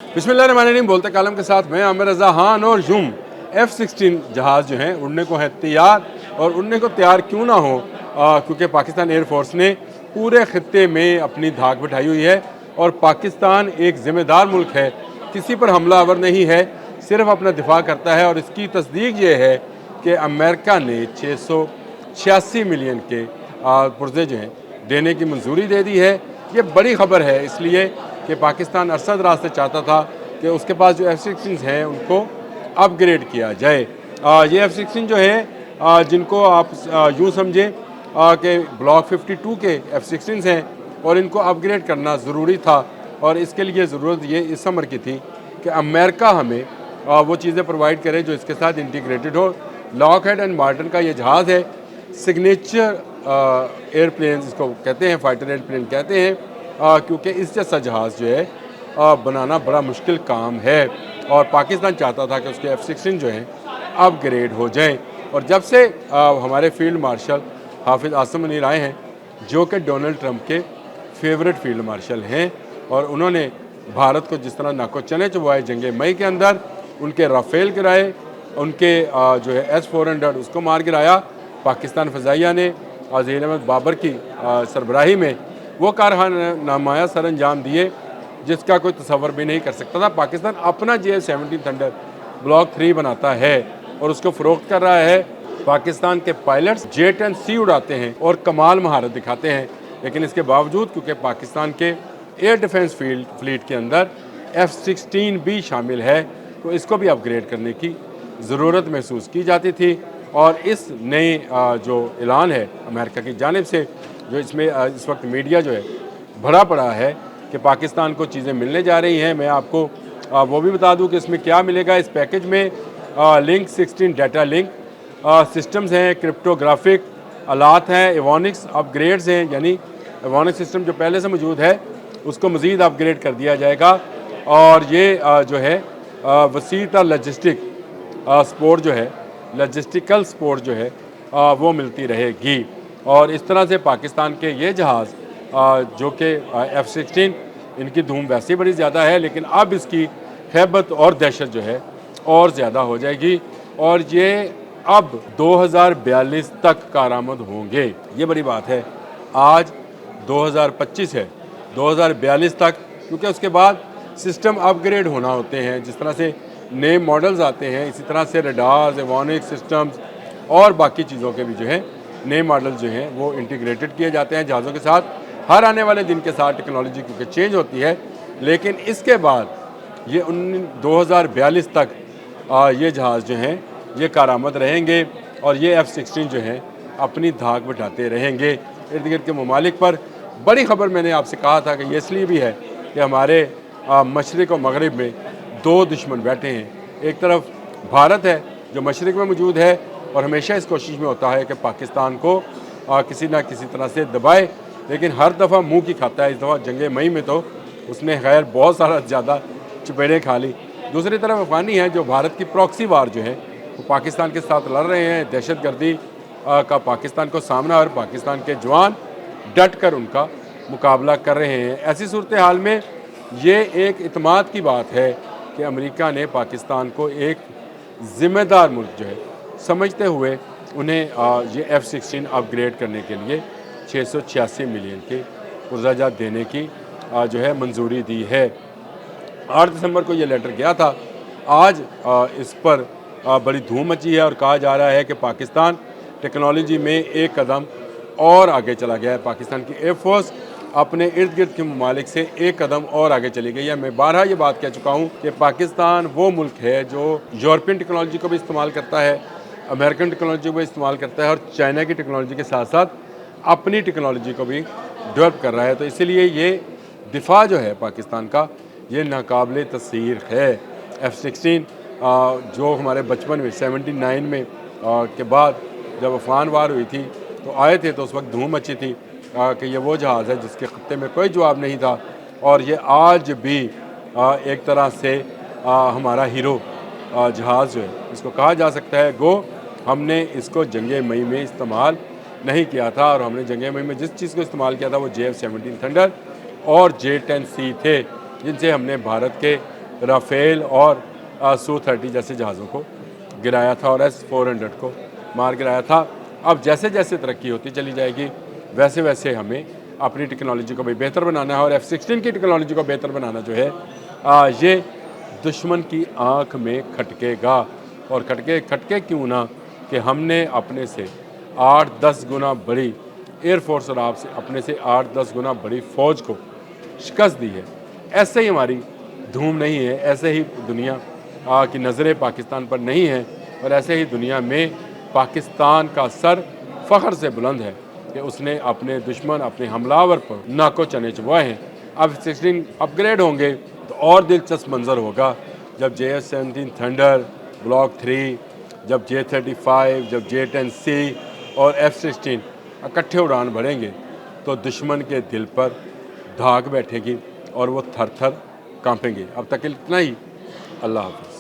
बिस्मिल्लाहिर्रहमानिर्रहीम। बोलते कालम के साथ मैं आमिर रज़ा खान और यूम F-16 जहाज़ जो हैं उड़ने को है तैयार। और उड़ने को तैयार क्यों ना हो, क्योंकि पाकिस्तान एयरफोर्स ने पूरे ख़ित्ते में अपनी धाक बिठाई हुई है और पाकिस्तान एक ज़िम्मेदार मुल्क है, किसी पर हमलावर नहीं है, सिर्फ अपना दिफा करता है। और इसकी तस्दीक ये है कि अमेरिका ने 686 मिलियन के पुर्जे जो हैं देने की मंजूरी दे दी है। ये बड़ी खबर है इसलिए कि पाकिस्तान अरसा दराज से चाहता था कि उसके पास जो F-16 हैं उनको अपग्रेड किया जाए। ये F-16 जो है जिनको आप यूँ समझें कि ब्लॉक 52 के F-16 हैं और इनको अपग्रेड करना ज़रूरी था। और इसके लिए ज़रूरत ये इस अमर की थी कि अमेरिका हमें वो चीज़ें प्रोवाइड करे जो इसके साथ इंटीग्रेटेड हो। लॉकहीड एंड मार्टिन का ये जहाज़ है, सिग्नेचर एयरप्लेन इसको कहते हैं, फाइटर एयरप्लेन कहते हैं, क्योंकि इस जैसा जहाज़ जो है बनाना बड़ा मुश्किल काम है। और पाकिस्तान चाहता था कि उसके F-16 जो हैं अपग्रेड हो जाएं। और जब से हमारे फील्ड मार्शल हाफिज़ आसिम मुनीर आए हैं, जो कि डोनाल्ड ट्रंप के फेवरेट फील्ड मार्शल हैं, और उन्होंने भारत को जिस तरह नाको चने चबवाए जंग मई के अंदर, उनके राफेल गिराए, उनके जो है S-400 उसको मार गिराया, पाकिस्तान फ़ज़ाइया ने ज़हीर अहमद बाबर की सरबराही में वो कारनामाया सर अंजाम दिए जिसका कोई तसव्वुर भी नहीं कर सकता था। पाकिस्तान अपना JF-17 थंडर ब्लॉक 3 बनाता है और उसको फ़रोख्त कर रहा है। पाकिस्तान के पायलट्स J-10C उड़ाते हैं और कमाल महारत दिखाते हैं, लेकिन इसके बावजूद क्योंकि पाकिस्तान के एयर डिफेंस फ्लीट के अंदर F-16 भी शामिल है, तो इसको भी अपग्रेड करने की ज़रूरत महसूस की जाती थी। और इस नए जो ऐलान है अमेरिका की जानिब से, जो इसमें इस वक्त मीडिया जो है भरा पड़ा है कि पाकिस्तान को चीज़ें मिलने जा रही हैं, मैं आपको वो भी बता दूं कि इसमें क्या मिलेगा। इस पैकेज में लिंक 16 डाटा लिंक सिस्टम्स हैं, क्रिप्टोग्राफिक आलात हैं, एवोनिक्स अपग्रेड्स हैं, यानी एवोनिक्स सिस्टम जो पहले से मौजूद है उसको मज़ीद अपग्रेड कर दिया जाएगा। और ये जो है वसी तर लॉजिस्टिक सपोर्ट जो है, लॉजिस्टिकल सपोर्ट जो है वो मिलती रहेगी। और इस तरह से पाकिस्तान के ये जहाज़ जो कि F-16, इनकी धूम वैसे ही बड़ी ज़्यादा है, लेकिन अब इसकी हैबत और दहशत जो है और ज़्यादा हो जाएगी। और ये अब 2042 तक कारआमद होंगे, ये बड़ी बात है। आज 2025 है, 2042 तक, क्योंकि उसके बाद सिस्टम अपग्रेड होना होते हैं। जिस तरह से नए मॉडल्स आते हैं, इसी तरह से रडार्स, एवोनिक्स सिस्टम्स और बाकी चीज़ों के भी जो है नए मॉडल जो हैं वो इंटीग्रेटेड किए जाते हैं जहाज़ों के साथ। हर आने वाले दिन के साथ टेक्नोलॉजी क्योंकि चेंज होती है, लेकिन इसके बाद ये 2042 तक ये जहाज़ जो हैं ये कारआमद रहेंगे और ये F-16 जो हैं अपनी धाक बिठाते रहेंगे इर्द गिर्द के ममालिक पर। बड़ी खबर मैंने आपसे कहा था कि ये इसलिए भी है कि हमारे मशरिक़ और मगरिब में दो दुश्मन बैठे हैं। एक तरफ भारत है जो मशरिक़ में मौजूद है और हमेशा इस कोशिश में होता है कि पाकिस्तान को किसी ना किसी तरह से दबाए, लेकिन हर दफ़ा मुंह की खाता है। इस दफ़ा जंग मई में तो उसने खैर बहुत सारा ज़्यादा चपेड़ें खा ली। दूसरी तरफ अफ़गानी है जो भारत की प्रॉक्सी वार जो है वो पाकिस्तान के साथ लड़ रहे हैं, दहशतगर्दी का पाकिस्तान को सामना, और पाकिस्तान के जवान डट कर उनका मुकाबला कर रहे हैं। ऐसी सूरत हाल में ये एक इत्मीनान की बात है कि अमेरिका ने पाकिस्तान को एक ज़िम्मेदार मुल्क जो है समझते हुए उन्हें ये F-16 अपग्रेड करने के लिए 686 मिलियन के पुर्जा देने की जो है मंजूरी दी है। 8 दिसंबर को ये लेटर गया था। आज इस पर बड़ी धूम मची है और कहा जा रहा है कि पाकिस्तान टेक्नोलॉजी में एक कदम और आगे चला गया है। पाकिस्तान की एयरफोर्स अपने इर्द गिर्द के ममालिक से एक कदम और आगे चली गई है। मैं बारहा ये बात कह चुका हूँ कि पाकिस्तान वो मुल्क है जो यूरोपियन टेक्नोलॉजी को भी इस्तेमाल करता है, अमेरिकन टेक्नोलॉजी को भी इस्तेमाल करता है, और चाइना की टेक्नोलॉजी के साथ साथ अपनी टेक्नोलॉजी को भी डेवलप कर रहा है। तो इसीलिए ये दिफा जो है पाकिस्तान का ये नाकाबिले तस्सीर है। F-16 जो हमारे बचपन में 79 में के बाद जब अफगान वार हुई थी तो आए थे, तो उस वक्त धूम मची थी कि ये वो जहाज़ है जिसके ख़त्ते में कोई जवाब नहीं था। और ये आज भी एक तरह से हमारा हीरो जहाज़ जो है इसको कहा जा सकता है। गो हमने इसको जंग मई में इस्तेमाल नहीं किया था, और हमने जंग मई में जिस चीज़ को इस्तेमाल किया था वो JF-17 थंडर और J-10C थे, जिनसे हमने भारत के राफेल और Su-30 जैसे जहाज़ों को गिराया था और S-400 को मार गिराया था। अब जैसे जैसे तरक्की होती चली जाएगी वैसे वैसे हमें अपनी टेक्नोलॉजी को भी बेहतर बनाना है और F-16 की टेक्नोलॉजी को बेहतर बनाना जो है ये दुश्मन की आंख में खटकेगा। और खटके क्यों ना कि हमने अपने से 8-10 गुना बड़ी एयरफोर्स और आपसे अपने से 8-10 गुना बड़ी फ़ौज को शिकस्त दी है। ऐसे ही हमारी धूम नहीं है, ऐसे ही दुनिया की नज़रें पाकिस्तान पर नहीं हैं और ऐसे ही दुनिया में पाकिस्तान का सर फ़ख्र से बुलंद है कि उसने अपने दुश्मन, अपने हमलावर पर नाको चने चबवाए हैं। अब F-16 अपग्रेड होंगे तो और दिलचस्प मंजर होगा जब JF-17 थंडर, ब्लॉक 3, जब J-35, जब J-10C और F-16 इकट्ठे उड़ान भरेंगे तो दुश्मन के दिल पर धाक बैठेगी और वो थर थर कांपेंगे। अब तक इतना ही। अल्लाह हाफ़िज़।